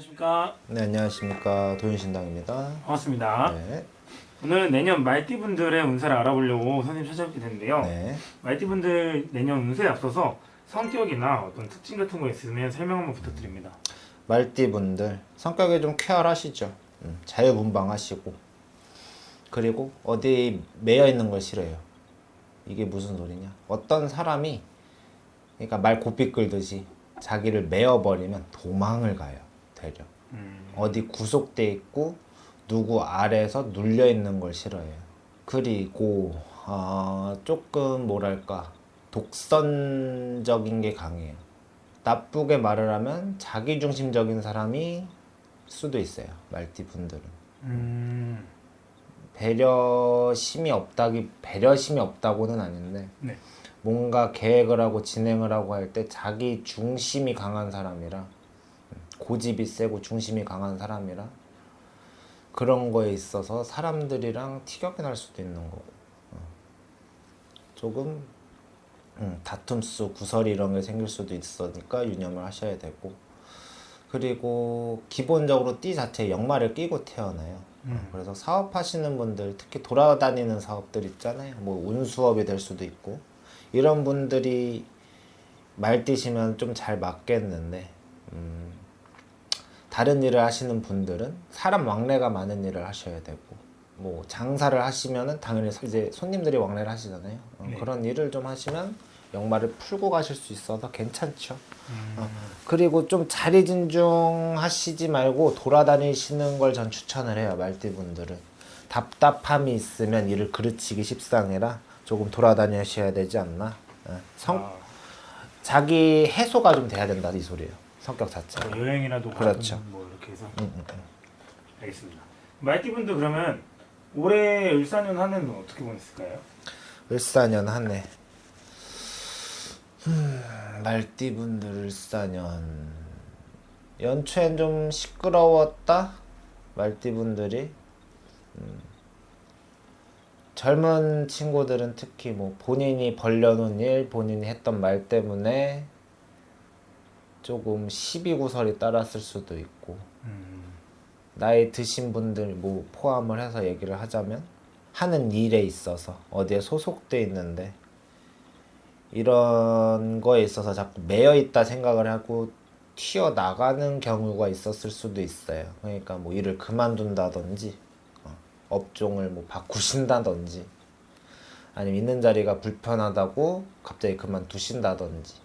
안녕하십니까. 네, 안녕하십니까. 도윤신당입니다. 반갑습니다. 네. 오늘은 내년 말띠분들의 운세를 알아보려고 선생님 찾아뵙게 됐는데요. 네. 말띠분들 내년 운세에 앞서서 성격이나 어떤 특징 같은 거 있으면 설명 한번 부탁드립니다. 말띠분들 성격이 좀 쾌활하시죠. 자유분방하시고 그리고 어디 매여 있는 걸 싫어해요. 이게 무슨 소리냐? 어떤 사람이 그러니까 말 고삐 끌듯이 자기를 매여버리면 도망을 가요. 되려. 어디 구속돼 있고 누구 아래에서 눌려 있는 걸 싫어해요. 그리고 조금 뭐랄까 독선적인 게 강해요. 나쁘게 말을 하면 자기중심적인 사람이 수도 있어요. 말띠 분들은. 배려심이 없다고는 아닌데 네. 뭔가 계획을 하고 진행을 하고 할 때 자기 중심이 강한 사람이라 고집이 세고 중심이 강한 사람이라 그런 거에 있어서 사람들이랑 티격이 날 수도 있는 거고 조금 다툼수 구설이 이런 게 생길 수도 있으니까 유념을 하셔야 되고 그리고 기본적으로 띠 자체에 역마를 끼고 태어나요. 그래서 사업하시는 분들 특히 돌아다니는 사업들 있잖아요. 뭐 운수업이 될 수도 있고 이런 분들이 말띠시면 좀 잘 맞겠는데 다른 일을 하시는 분들은 사람 왕래가 많은 일을 하셔야 되고 뭐 장사를 하시면은 당연히 이제 손님들이 왕래를 하시잖아요. 네. 그런 일을 좀 하시면 역마를 풀고 가실 수 있어서 괜찮죠. 그리고 좀 자리진중하시지 말고 돌아다니시는 걸 전 추천을 해요. 말띠분들은 답답함이 있으면 일을 그르치기 십상이라 조금 돌아다니셔야 되지 않나. 자기 해소가 좀 돼야 된다 이 소리예요. 성격 자체가. 뭐 여행이라도 그렇죠. 가든 뭐 이렇게 해서 알겠습니다. 말띠분들 그러면 올해 을사년 한 해는 어떻게 보냈을까요? 을사년 한 해. 말띠분들 을사년 연초엔 좀 시끄러웠다. 말띠분들이 젊은 친구들은 특히 뭐 본인이 벌려놓은 일, 본인이 했던 말 때문에 조금 시비구설이 따랐을 수도 있고 나이 드신 분들 뭐 포함을 해서 얘기를 하자면 하는 일에 있어서 어디에 소속돼 있는데 이런 거에 있어서 자꾸 매여 있다 생각을 하고 튀어나가는 경우가 있었을 수도 있어요. 그러니까 뭐 일을 그만둔다든지 업종을 뭐 바꾸신다든지 아니면 있는 자리가 불편하다고 갑자기 그만두신다든지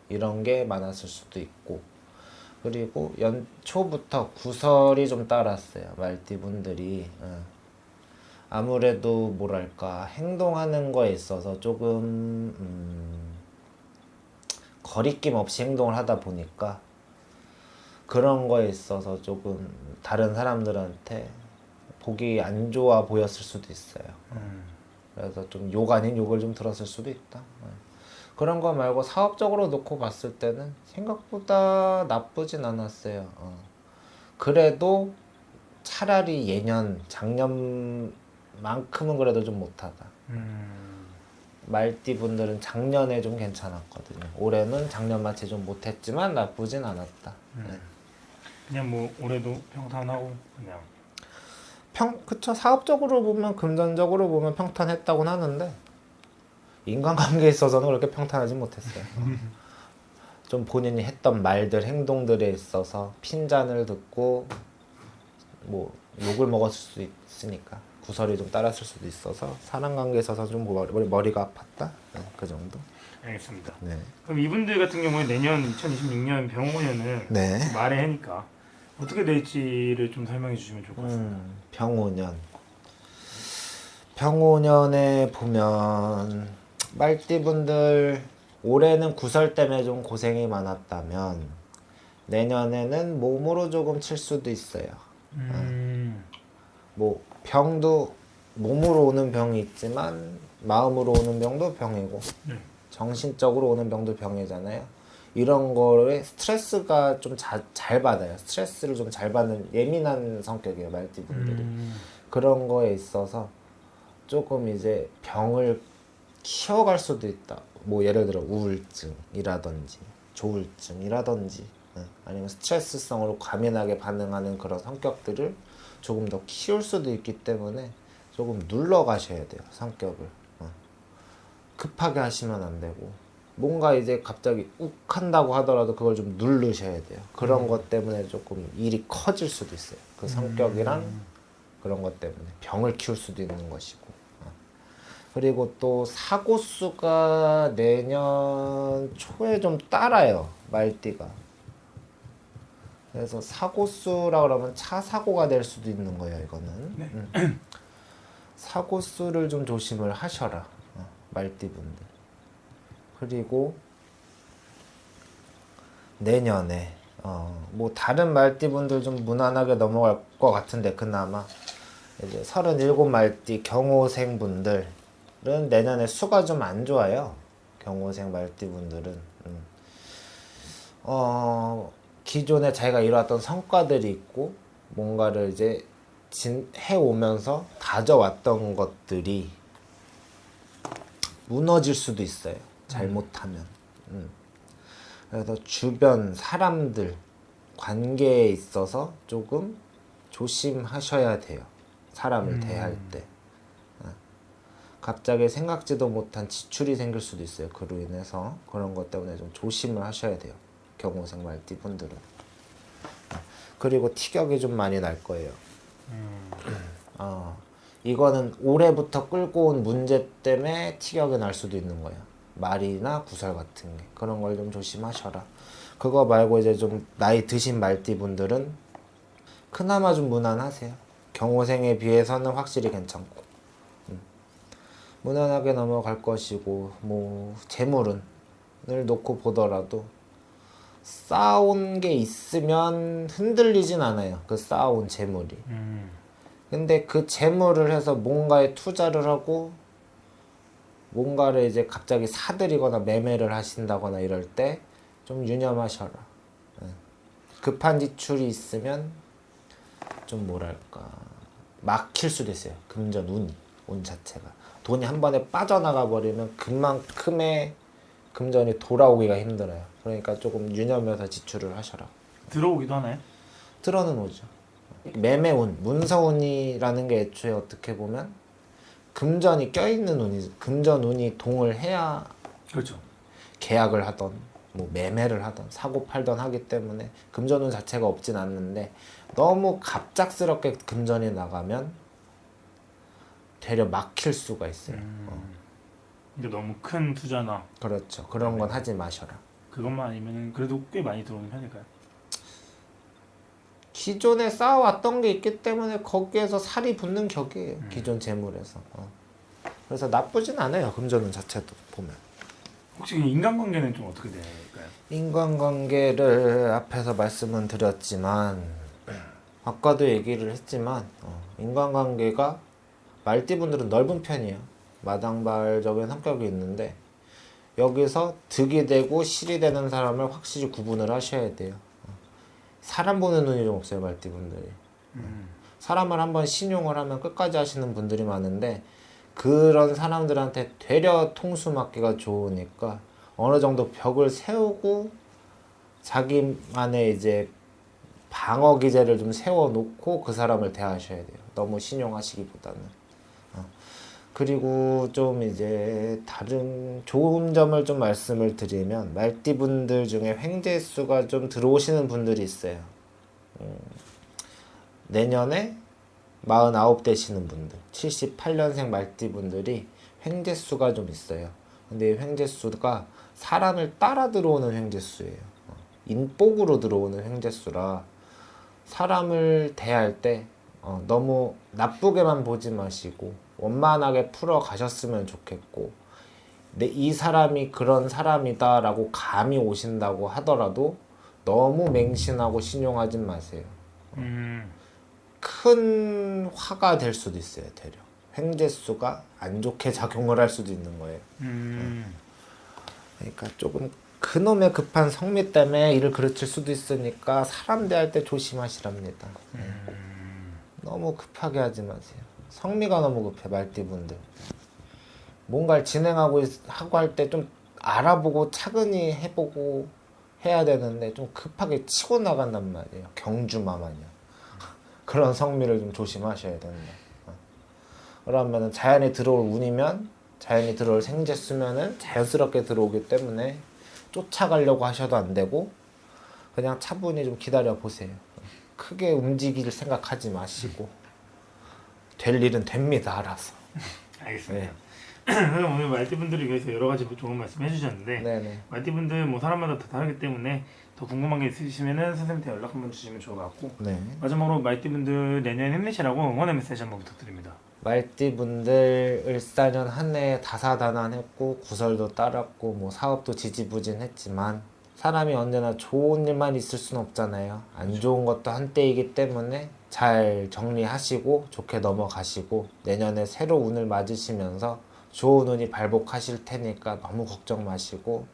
이런 게 많았을 수도 있고 그리고 연초부터 구설이 좀 따랐어요. 말띠분들이 아무래도 뭐랄까 행동하는 거에 있어서 조금 거리낌 없이 행동을 하다 보니까 그런 거에 있어서 조금 다른 사람들한테 보기 안 좋아 보였을 수도 있어요. 그래서 좀 욕 아닌 욕을 좀 들었을 수도 있다. 그런 거 말고 사업적으로 놓고 봤을 때는 생각보다 나쁘진 않았어요. 그래도 차라리 예년, 작년만큼은 그래도 좀 못하다. 말띠 분들은 작년에 좀 괜찮았거든요. 올해는 작년 마치 좀 못했지만 나쁘진 않았다. 네. 그냥 뭐 올해도 평탄하고 그냥 그쵸. 사업적으로 보면, 금전적으로 보면 평탄했다고는 하는데, 인간관계에 있어서는 그렇게 평탄하지 못했어요. 좀 본인이 했던 말들, 행동들에 있어서 핀잔을 듣고, 뭐, 욕을 먹었을 수 있으니까, 구설이 좀 따랐을 수도 있어서, 사람관계에 있어서 좀 머리가 아팠다? 네, 그 정도. 알겠습니다. 네. 그럼 이분들 같은 경우에 내년 2026년 병원에는 네. 말의 해니까 어떻게 될지를 좀 설명해 주시면 좋을 것 같습니다. 병오년에 보면 말띠분들 올해는 구설 때문에 좀 고생이 많았다면 내년에는 몸으로 조금 칠 수도 있어요. 뭐 병도 몸으로 오는 병이 있지만 마음으로 오는 병도 병이고 정신적으로 오는 병도 병이잖아요. 이런 거에 스트레스가 좀 잘 받아요. 스트레스를 좀 잘 받는 예민한 성격이에요. 말띠분들이. 그런 거에 있어서 조금 이제 병을 키워갈 수도 있다. 뭐 예를 들어 우울증이라든지 조울증이라든지 아니면 스트레스성으로 과민하게 반응하는 그런 성격들을 조금 더 키울 수도 있기 때문에 조금 눌러 가셔야 돼요, 성격을. 급하게 하시면 안 되고, 뭔가 이제 갑자기 욱 한다고 하더라도 그걸 좀 누르셔야 돼요. 그런 것 때문에 조금 일이 커질 수도 있어요. 그 성격이랑 그런 것 때문에 병을 키울 수도 있는 것이고. 그리고 또 사고수가 내년 초에 좀 따라요, 말띠가. 그래서 사고수라 그러면 차 사고가 될 수도 있는 거예요, 이거는. 사고수를 좀 조심을 하셔라, 말띠분들. 그리고 내년에 뭐 다른 말띠분들 좀 무난하게 넘어갈 것 같은데, 그나마 이제 37말띠 경호생분들은 내년에 수가 좀 안 좋아요. 경호생 말띠분들은 기존에 자기가 이뤄왔던 성과들이 있고 뭔가를 이제 해오면서 다져왔던 것들이 무너질 수도 있어요, 잘못하면. 그래서 주변 사람들 관계에 있어서 조금 조심하셔야 돼요, 사람을 대할 때. 갑자기 생각지도 못한 지출이 생길 수도 있어요, 그로 인해서. 그런 것 때문에 좀 조심을 하셔야 돼요, 경호생 말띠분들은. 그리고 티격이 좀 많이 날 거예요. 이거는 올해부터 끌고 온 문제 때문에 티격이 날 수도 있는 거예요. 말이나 구설 같은 게. 그런 걸 좀 조심하셔라. 그거 말고 이제 좀 나이 드신 말띠분들은 그나마 좀 무난하세요. 경호생에 비해서는 확실히 괜찮고. 무난하게 넘어갈 것이고, 뭐 재물운을 놓고 보더라도 쌓아온 게 있으면 흔들리진 않아요, 그 쌓아온 재물이. 근데 그 재물을 해서 뭔가에 투자를 하고 뭔가를 이제 갑자기 사들이거나 매매를 하신다거나 이럴 때 좀 유념하셔라. 급한 지출이 있으면 좀 뭐랄까 막힐 수도 있어요, 금전 운 자체가. 돈이 한 번에 빠져나가 버리면 그만큼의 금전이 돌아오기가 힘들어요. 그러니까 조금 유념해서 지출을 하셔라. 들어오기도 하나요? 들어는 오죠. 매매운, 문서운이라는 게 애초에 어떻게 보면 금전이 껴있는 운이, 금전 운이 동을 해야 그렇죠. 계약을 하던 뭐 매매를 하던 사고 팔던 하기 때문에 금전운 자체가 없진 않는데, 너무 갑작스럽게 금전이 나가면 되려 막힐 수가 있어요. 근데 너무 큰 투자나 그렇죠. 그런 건 하지 마셔라. 그것만 아니면 그래도 꽤 많이 들어오는 편일까요? 기존에 쌓아왔던 게 있기 때문에 거기에서 살이 붙는 격이에요, 기존 재물에서. 그래서 나쁘진 않아요, 금전운 자체도 보면. 혹시 인간관계는 좀 어떻게 될까요? 인간관계를 앞에서 말씀은 드렸지만, 아까도 얘기를 했지만, 인간관계가 말띠분들은 넓은 편이에요. 마당발적인 성격이 있는데, 여기서 득이 되고 실이 되는 사람을 확실히 구분을 하셔야 돼요. 사람 보는 눈이 좀 없어요, 말띠분들이. 사람을 한번 신용을 하면 끝까지 하시는 분들이 많은데, 그런 사람들한테 되려 통수 맞기가 좋으니까 어느 정도 벽을 세우고 자기만의 이제 방어 기제를 좀 세워놓고 그 사람을 대하셔야 돼요, 너무 신용하시기보다는. 그리고 좀 이제 다른 좋은 점을 좀 말씀을 드리면, 말띠분들 중에 횡재수가 좀 들어오시는 분들이 있어요. 내년에 49 되시는 분들, 78년생 말띠분들이 횡재수가 좀 있어요. 근데 이 횡재수가 사람을 따라 들어오는 횡재수예요. 인복으로 들어오는 횡재수라 사람을 대할 때 너무 나쁘게만 보지 마시고 원만하게 풀어 가셨으면 좋겠고, 이 사람이 그런 사람이다 라고 감이 오신다고 하더라도 너무 맹신하고 신용하지 마세요. 큰 화가 될 수도 있어요, 되려. 횡재수가 안 좋게 작용을 할 수도 있는 거예요. 그러니까 조금 그놈의 급한 성미 때문에 일을 그르칠 수도 있으니까 사람 대할 때 조심하시랍니다. 너무 급하게 하지 마세요. 성미가 너무 급해, 말띠분들. 뭔가를 진행하고 하고 할 때 좀 알아보고 차근히 해보고 해야 되는데 좀 급하게 치고 나간단 말이에요. 경주마 마냥. 그런 성미를 좀 조심하셔야 된다. 그러면 자연이 들어올 운이면 자연이 들어올 생재수면은 자연스럽게 들어오기 때문에 쫓아가려고 하셔도 안 되고 그냥 차분히 좀 기다려 보세요. 크게 움직일 생각하지 마시고 될 일은 됩니다. 알아서. 알겠습니다. 그럼 오늘 말띠분들을 위해서 여러 가지 좋은 말씀 해주셨는데 네네. 말띠분들 뭐 사람마다 다 다르기 때문에 더 궁금한 게 있으시면은 선생님한테 연락 한번 주시면 좋을 것 같고 네. 마지막으로 말띠분들 내년 힘내시라고 응원의 메시지 한번 부탁드립니다. 말띠분들 을사년 한 해 다사다난했고 구설도 따랐고 뭐 사업도 지지부진했지만 사람이 언제나 좋은 일만 있을 순 없잖아요. 안 좋은 것도 한때이기 때문에 잘 정리하시고 좋게 넘어가시고 내년에 새로 운을 맞으시면서 좋은 운이 발복하실 테니까 너무 걱정 마시고